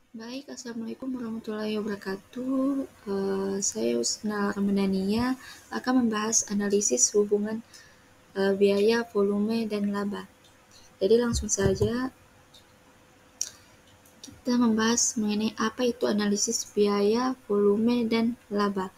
Baik, Assalamualaikum warahmatullahi wabarakatuh. Saya Husna Ramadhania akan membahas analisis hubungan biaya, volume, dan laba. Jadi langsung saja kita membahas mengenai apa itu analisis biaya, volume, dan laba.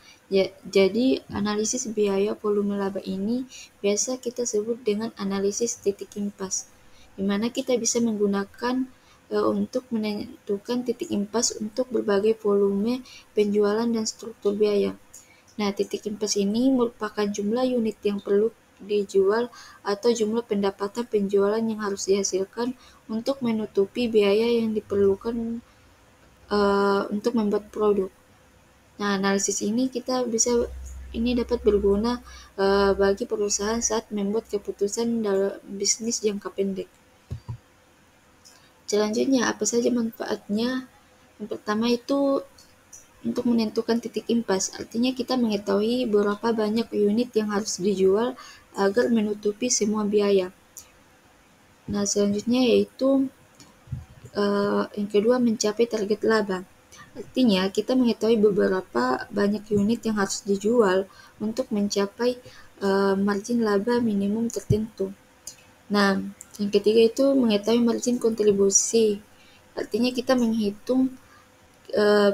Jadi analisis biaya, volume, laba ini biasa kita sebut dengan analisis titik impas, di mana kita bisa menggunakan untuk menentukan titik impas untuk berbagai volume penjualan dan struktur biaya. Nah, titik impas ini merupakan jumlah unit yang perlu dijual atau jumlah pendapatan penjualan yang harus dihasilkan untuk menutupi biaya yang diperlukan untuk membuat produk. Nah, analisis ini dapat berguna bagi perusahaan saat membuat keputusan dalam bisnis jangka pendek. Selanjutnya, apa saja manfaatnya? Yang pertama itu untuk menentukan titik impas, artinya kita mengetahui berapa banyak unit yang harus dijual agar menutupi semua biaya. Nah, selanjutnya yaitu yang kedua, mencapai target laba. Artinya, kita mengetahui beberapa banyak unit yang harus dijual untuk mencapai margin laba minimum tertentu. Nah, yang ketiga itu mengetahui margin kontribusi. Artinya kita menghitung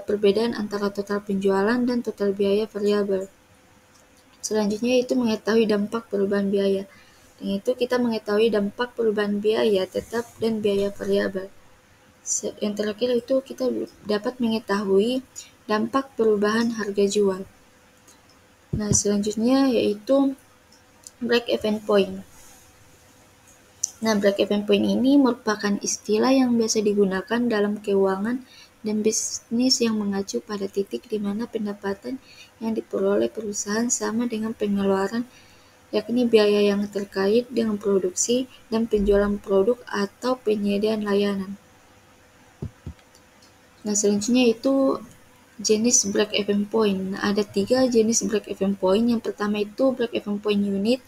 perbedaan antara total penjualan dan total biaya variabel. Selanjutnya itu mengetahui dampak perubahan biaya. Dan itu kita mengetahui dampak perubahan biaya tetap dan biaya variabel. Yang terakhir itu kita dapat mengetahui dampak perubahan harga jual. Nah, selanjutnya yaitu break-even point. Nah, break-even point ini merupakan istilah yang biasa digunakan dalam keuangan dan bisnis yang mengacu pada titik di mana pendapatan yang diperoleh perusahaan sama dengan pengeluaran, yakni biaya yang terkait dengan produksi dan penjualan produk atau penyediaan layanan. Nah, selanjutnya itu jenis break-even point. Nah, ada 3 jenis break-even point. Yang pertama itu break-even point unit,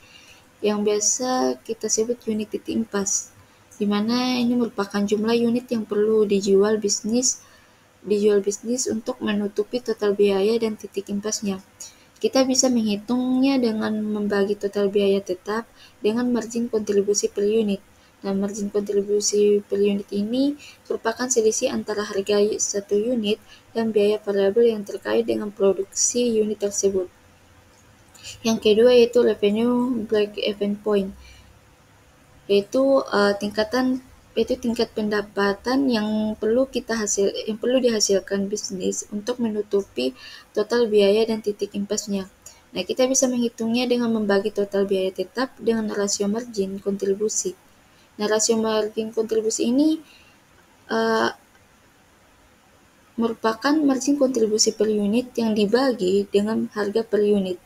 yang biasa kita sebut unit titik impas, di mana ini merupakan jumlah unit yang perlu dijual bisnis untuk menutupi total biaya dan titik impasnya. Kita bisa menghitungnya dengan membagi total biaya tetap dengan margin kontribusi per unit. Nah, margin kontribusi per unit ini merupakan selisih antara harga satu unit dan biaya variabel yang terkait dengan produksi unit tersebut. Yang kedua yaitu revenue break-even point, yaitu tingkat pendapatan yang perlu dihasilkan bisnis untuk menutupi total biaya dan titik impasnya. Nah, kita bisa menghitungnya dengan membagi total biaya tetap dengan rasio margin kontribusi. Nah, rasio margin kontribusi ini uh, merupakan margin kontribusi per unit yang dibagi dengan harga per unit.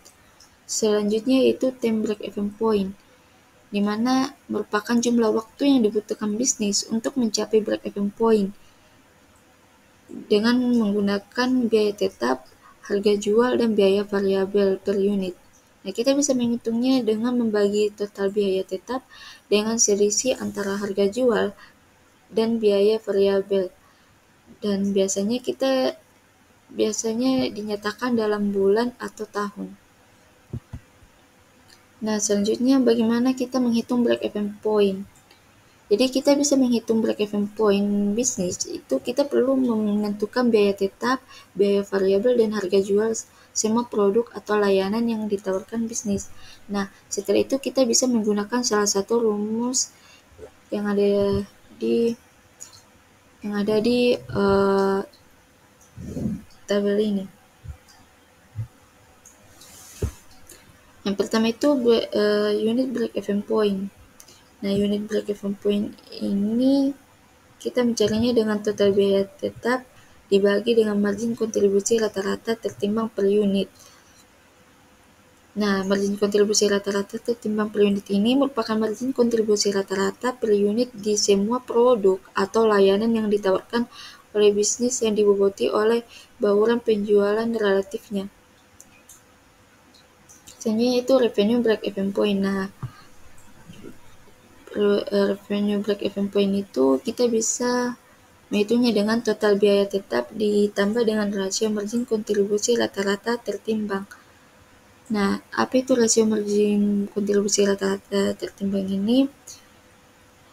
Selanjutnya yaitu time break-even point, di mana merupakan jumlah waktu yang dibutuhkan bisnis untuk mencapai break-even point dengan menggunakan biaya tetap, harga jual, dan biaya variabel per unit. Nah, kita bisa menghitungnya dengan membagi total biaya tetap dengan selisih antara harga jual dan biaya variabel. Dan biasanya dinyatakan dalam bulan atau tahun. Nah, selanjutnya bagaimana kita menghitung break-even point? Jadi kita bisa menghitung break-even point bisnis itu kita perlu menentukan biaya tetap, biaya variabel, dan harga jual semua produk atau layanan yang ditawarkan bisnis. Nah, setelah itu kita bisa menggunakan salah satu rumus yang ada di tabel ini. Yang pertama itu unit break-even point. Nah, unit break-even point ini kita mencarinya dengan total biaya tetap dibagi dengan margin kontribusi rata-rata tertimbang per unit. Nah, margin kontribusi rata-rata tertimbang per unit ini merupakan margin kontribusi rata-rata per unit di semua produk atau layanan yang ditawarkan oleh bisnis yang diboboti oleh bauran penjualan relatifnya. Selanjutnya itu revenue break-even point. Nah, revenue break-even point itu kita bisa menghitungnya dengan total biaya tetap ditambah dengan rasio margin kontribusi rata-rata tertimbang. Nah, apa itu rasio margin kontribusi rata-rata tertimbang ini?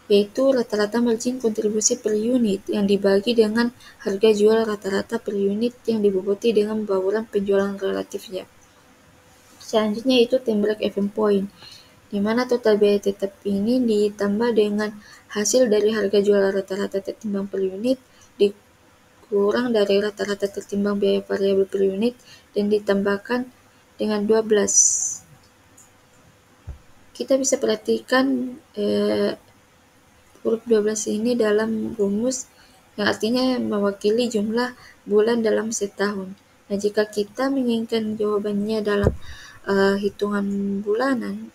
Yaitu rata-rata margin kontribusi per unit yang dibagi dengan harga jual rata-rata per unit yang diboboti dengan bauran penjualan relatifnya. Selanjutnya itu time break even point, di mana total biaya tetap ini ditambah dengan hasil dari harga jual rata-rata tertimbang per unit dikurang dari rata-rata tertimbang biaya variabel per unit dan ditambahkan dengan 12. Kita bisa perhatikan huruf 12 ini dalam rumus yang artinya mewakili jumlah bulan dalam setahun. Nah, jika kita menginginkan jawabannya dalam hitungan bulanan,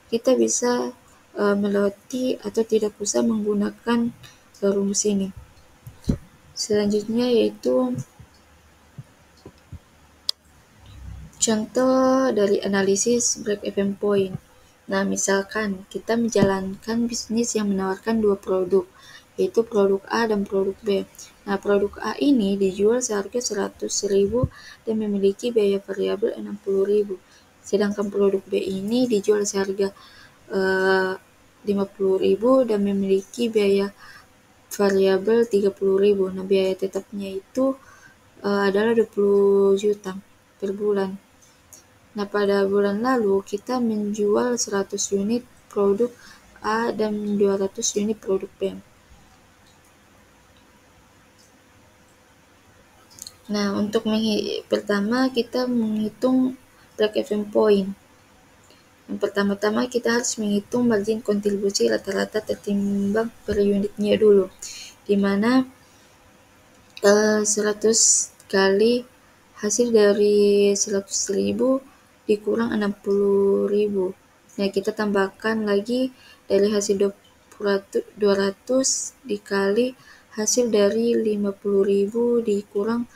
kita bisa melewati atau tidak usah menggunakan rumus ini. Selanjutnya yaitu contoh dari analisis break-even point. Nah, misalkan kita menjalankan bisnis yang menawarkan dua produk, yaitu produk A dan produk B. Nah, produk A ini dijual seharga 100.000 dan memiliki biaya variabel 60.000. Sedangkan produk B ini dijual seharga 50.000 dan memiliki biaya variabel 30.000. Nah, biaya tetapnya itu adalah 20 juta per bulan. Nah, pada bulan lalu kita menjual 100 unit produk A dan 200 unit produk B. Nah, untuk pertama kita menghitung break-even point. Yang pertama-tama kita harus menghitung margin kontribusi rata-rata tertimbang per unitnya dulu, di mana 100 kali hasil dari 100.000 dikurang 60.000. Nah, kita tambahkan lagi dari hasil 200 dikali hasil dari 50.000 dikurang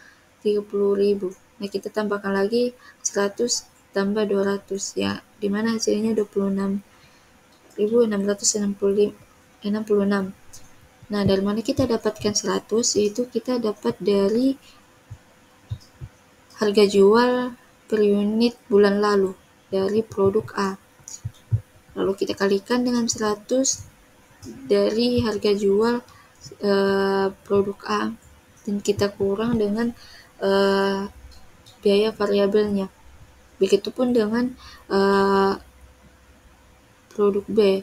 30.000. Nah, kita tambahkan lagi 100 tambah 200 ya, dimana hasilnya 26.666. Nah, dari mana kita dapatkan 100? Yaitu kita dapat dari harga jual per unit bulan lalu dari produk A. Lalu kita kalikan dengan 100 dari harga jual produk A dan kita kurang dengan biaya variabelnya. Begitupun dengan produk B,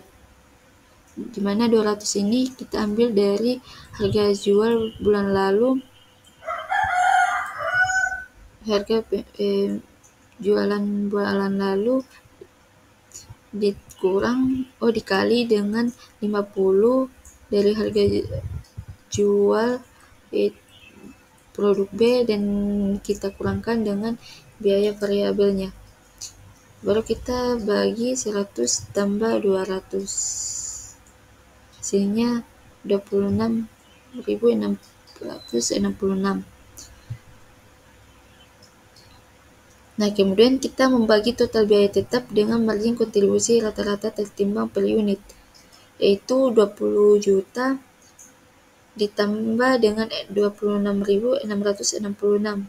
di mana 200 ini kita ambil dari harga jual bulan lalu, harga jualan bulan lalu dikali dengan 50 dari harga jual produk B dan kita kurangkan dengan biaya variabelnya. Baru kita bagi 100 tambah 200. Hasilnya 26.666. Nah, kemudian kita membagi total biaya tetap dengan margin kontribusi rata-rata tertimbang per unit, yaitu 20 juta ditambah dengan 26.666.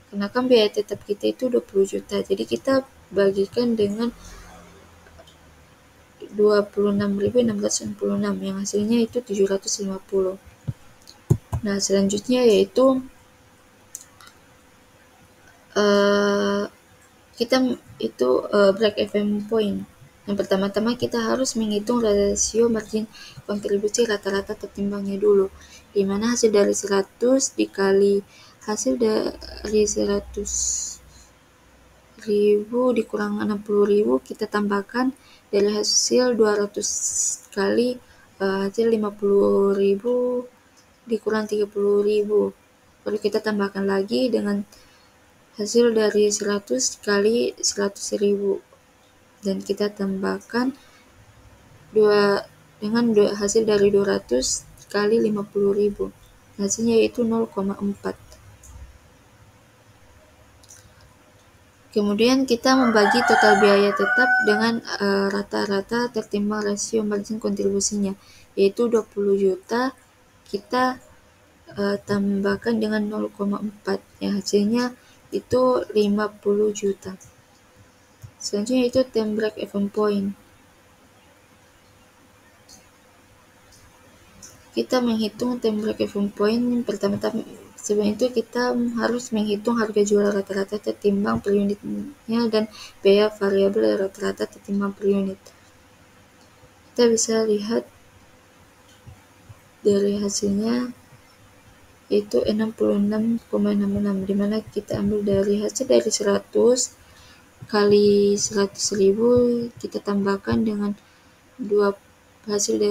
Karena kan biaya tetap kita itu 20 juta, jadi kita bagikan dengan 26.666 yang hasilnya itu 750. Nah, selanjutnya yaitu kita itu break-even point. Yang pertama-tama kita harus menghitung rasio margin kontribusi rata-rata tertimbangnya dulu, di mana hasil dari 100 dikali hasil dari 100.000 dikurang 60.000, kita tambahkan dari hasil 200 kali hasil 50.000 dikurang 30.000. Baru kita tambahkan lagi dengan hasil dari 100 kali 100.000 dan kita tambahkan dengan hasil dari 200 kali 50.000. Hasilnya yaitu 0,4. Kemudian kita membagi total biaya tetap dengan rata-rata tertimbang rasio margin kontribusinya, yaitu 20 juta kita tambahkan dengan 0,4 ya, hasilnya itu 50 juta. Selanjutnya itu time break even point. Kita menghitung time break even point pertama-tama. Sebelum itu kita harus menghitung harga jual rata-rata tertimbang per unitnya dan biaya variabel rata-rata tertimbang per unit. Kita bisa lihat dari hasilnya yaitu 66,66, di mana kita ambil dari hasil dari 100 kali 100.000, kita tambahkan dengan hasil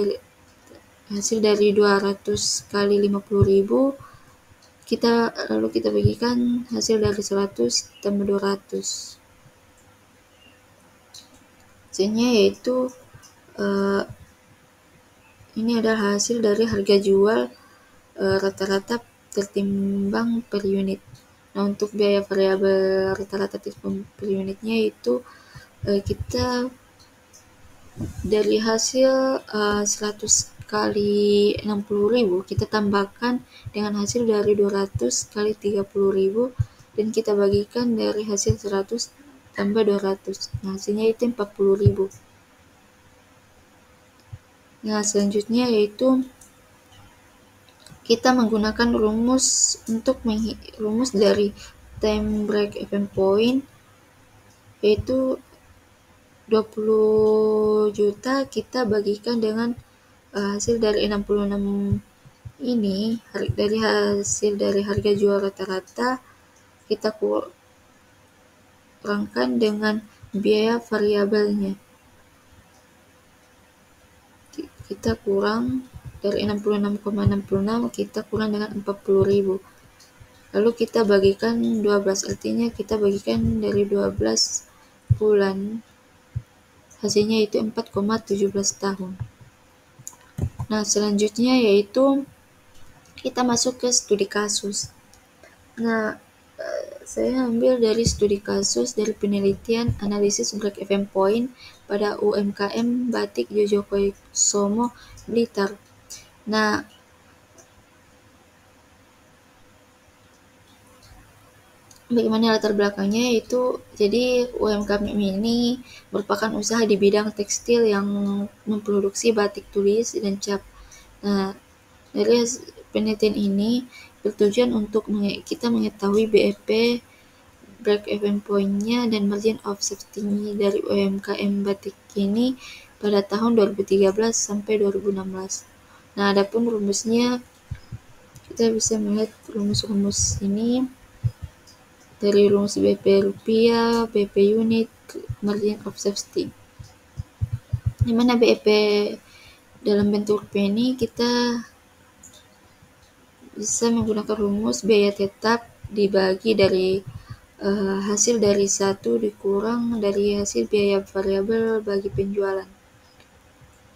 dari 200 kali 50.000, lalu kita bagikan hasil dari 100 tambah 200. Hasilnya yaitu ini adalah hasil dari harga jual rata-rata tertimbang per unit. Nah, untuk biaya variabel rata-rata tertimbang per unitnya itu kita dari hasil 100 kali 60.000, kita tambahkan dengan hasil dari 200 kali 30.000 dan kita bagikan dari hasil 100 tambah 200. Nah, hasilnya itu 40.000. Nah, selanjutnya yaitu kita menggunakan rumus dari time break even point, yaitu 20 juta kita bagikan dengan hasil dari 66 ini, dari hasil dari harga jual rata-rata kita kurangkan dengan biaya variabelnya. Kita kurang dari 66,66, kita kurang dengan 40.000. Lalu kita bagikan 12, artinya kita bagikan dari 12 bulan. Hasilnya itu 4,17 tahun. Nah, selanjutnya yaitu kita masuk ke studi kasus. Nah, saya ambil dari studi kasus dari penelitian analisis break even point pada UMKM Batik Jojokusumo Blitar. Nah, bagaimana latar belakangnya, yaitu jadi UMKM ini merupakan usaha di bidang tekstil yang memproduksi batik tulis dan cap. Nah, dari penelitian ini bertujuan untuk kita mengetahui BEP, break even point-nya, dan margin of safety dari UMKM batik ini pada tahun 2013 sampai 2016. Nah, adapun rumusnya, kita bisa melihat rumus-rumus ini dari rumus BP rupiah, BP unit, margin of safety. Di mana BEP dalam bentuk rupiah ini kita bisa menggunakan rumus biaya tetap dibagi dari hasil dari 1 dikurang dari hasil biaya variabel bagi penjualan.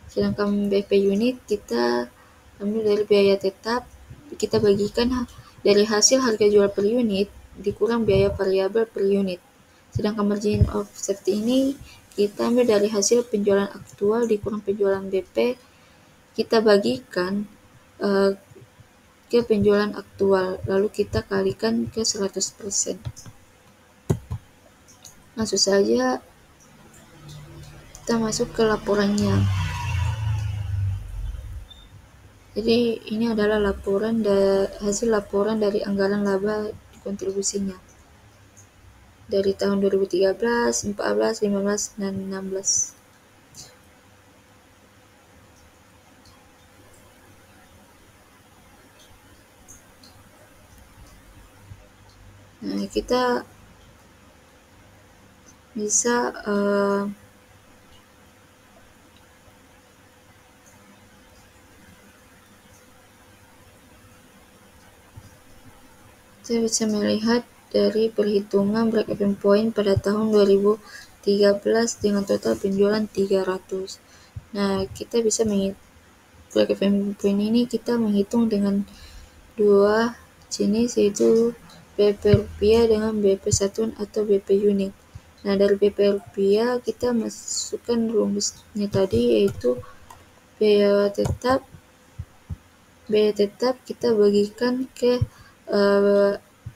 Sedangkan BP unit kita ambil dari biaya tetap, kita bagikan dari hasil harga jual per unit dikurang biaya variabel per unit. Sedangkan margin of safety ini kita ambil dari hasil penjualan aktual dikurang penjualan BP, kita bagikan ke penjualan aktual, lalu kita kalikan ke 100%. Langsung saja kita masuk ke laporannya. Jadi ini adalah hasil laporan dari anggaran laba kontribusinya dari tahun 2013, 14, 15, dan 16. Nah, kita bisa saya bisa melihat dari perhitungan break even point pada tahun 2013 dengan total penjualan 300. Nah, kita bisa break even point ini kita menghitung dengan dua jenis, yaitu BP rupiah dengan BP satuan atau BP unit. Nah, dari BP rupiah kita masukkan rumusnya tadi, yaitu biaya tetap biaya tetap kita bagikan ke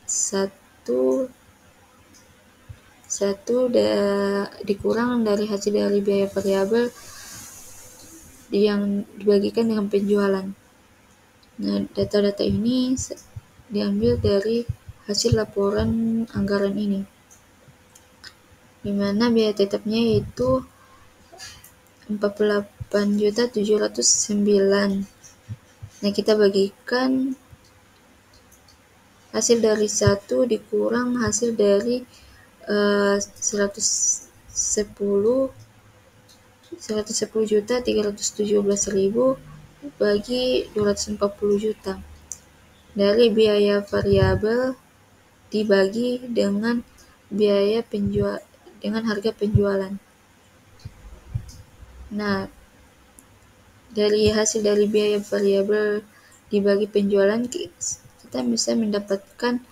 satu dikurang dari hasil dari biaya variabel yang dibagikan dengan penjualan. Nah, data-data ini diambil dari hasil laporan anggaran ini, di mana biaya tetapnya yaitu 48.709. Nah, kita bagikan hasil dari 1 dikurang hasil dari 110.317.000 bagi 240 juta dari biaya variabel dibagi dengan harga penjualan. Nah, dari hasil dari biaya variabel dibagi penjualan kita bisa mendapatkan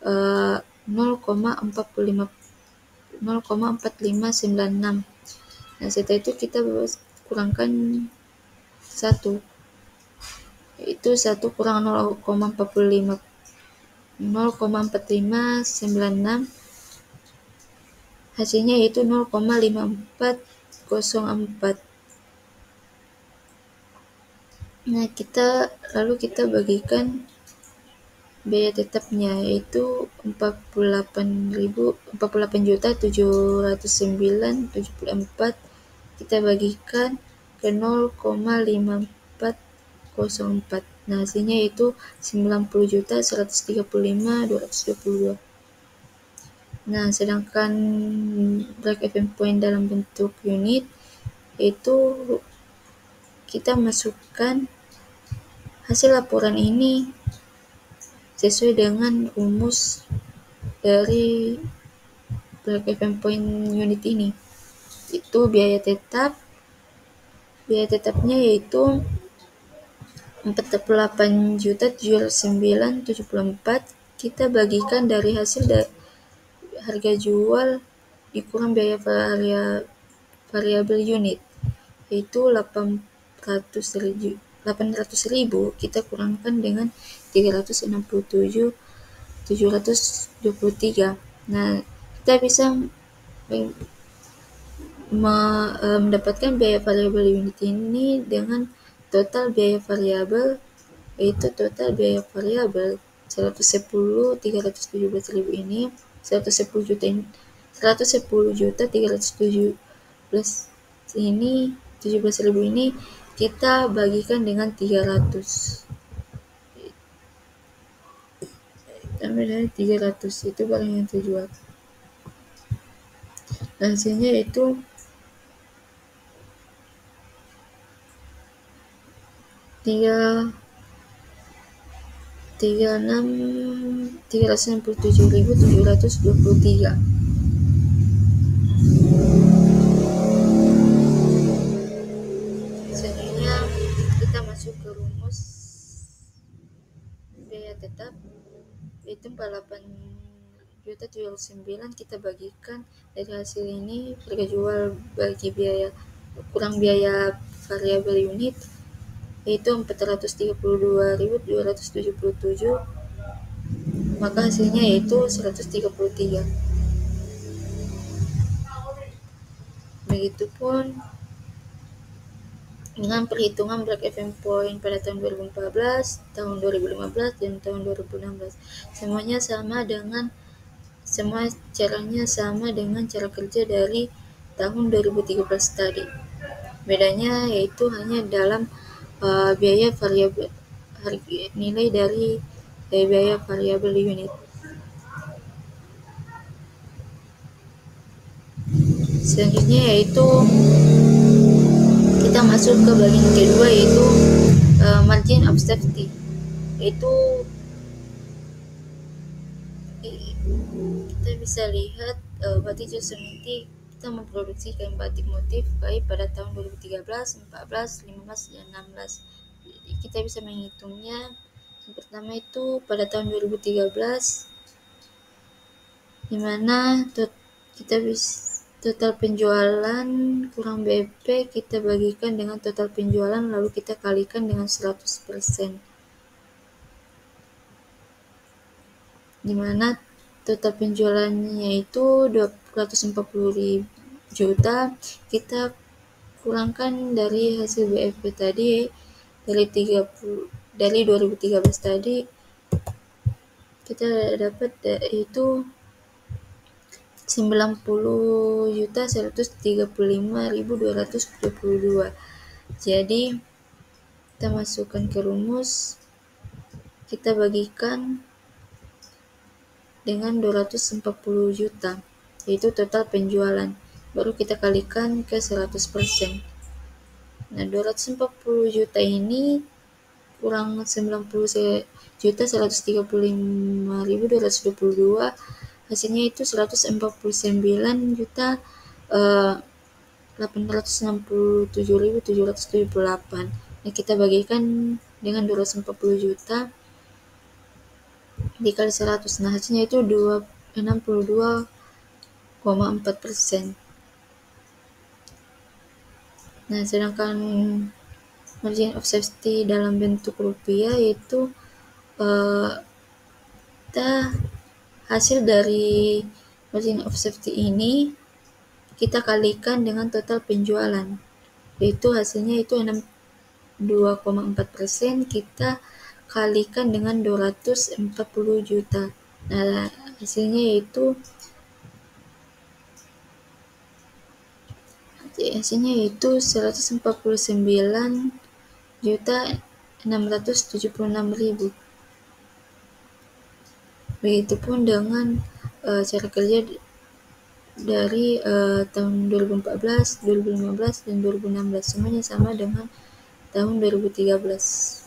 0,4596. Nah, setelah itu kita kurangkan 1, yaitu 1 kurang 0,4596, hasilnya yaitu 0,5404. Nah, lalu kita bagikan biaya tetapnya yaitu 48.709.74 kita bagikan ke 0,5404. Nah, hasilnya yaitu 90.135.222. Nah, sedangkan break even point dalam bentuk unit itu kita masukkan hasil laporan ini sesuai dengan rumus dari break even point unit ini. Itu biaya tetapnya yaitu 48.709.74 kita bagikan dari hasil harga jual dikurang biaya variabel unit, yaitu 800.000 kita kurangkan dengan 367.723. Nah, kita bisa mendapatkan biaya variabel unit ini dengan total biaya variabel, yaitu total biaya variabel 110.317.000 ini 110.317 ini 17.000 ini kita bagikan dengan 300. Tambah dari 300 itu barang yang terjual. Hasilnya itu 367.723. Selanjutnya kita masuk ke rumus biaya tetap, yaitu 48.709 kita bagikan dari hasil ini harga jual bagi biaya kurang biaya variabel unit, yaitu 432.277, maka hasilnya yaitu 133. Begitupun dengan perhitungan break even point pada tahun 2014, tahun 2015, dan tahun 2016. Semua caranya sama dengan cara kerja dari tahun 2013 tadi. Bedanya yaitu hanya dalam biaya variabel, nilai dari biaya variabel unit. Selanjutnya yaitu kita masuk ke bagian kedua, yaitu margin of safety, yaitu kita bisa lihat Batik Josementi kita memproduksi kain batik motif baik pada tahun 2013, 14, 15, dan 16. Jadi kita bisa menghitungnya. Yang pertama itu pada tahun 2013, di mana kita bisa total penjualan kurang BP kita bagikan dengan total penjualan lalu kita kalikan dengan 100%. di mana total penjualannya itu 240 juta. Kita kurangkan dari hasil BFP tadi, dari 2013 tadi kita dapat itu 90.135.272. Jadi kita masukkan ke rumus, kita bagikan dengan 240 juta, yaitu total penjualan. Baru kita kalikan ke 100%. Nah, 240 juta ini kurang 90.135.222, hasilnya itu 149 juta 867.778. Nah, kita bagikan dengan 240 juta dikali 100. Nah, hasilnya itu 62,4%. Nah, sedangkan margin of safety dalam bentuk rupiah yaitu kita hasil dari margin of safety ini kita kalikan dengan total penjualan, yaitu hasilnya itu 62,4%, kita kalikan dengan 240 juta. Nah, hasilnya yaitu 149.676.000. Begitupun dengan cara kerja dari tahun 2014, 2015, dan 2016, semuanya sama dengan tahun 2013.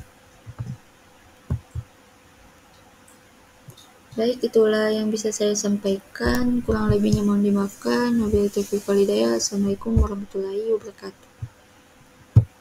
Baik, itulah yang bisa saya sampaikan. Kurang lebihnya mohon dimaafkan. Wabillahi taufiq wal hidayah. Assalamualaikum warahmatullahi wabarakatuh.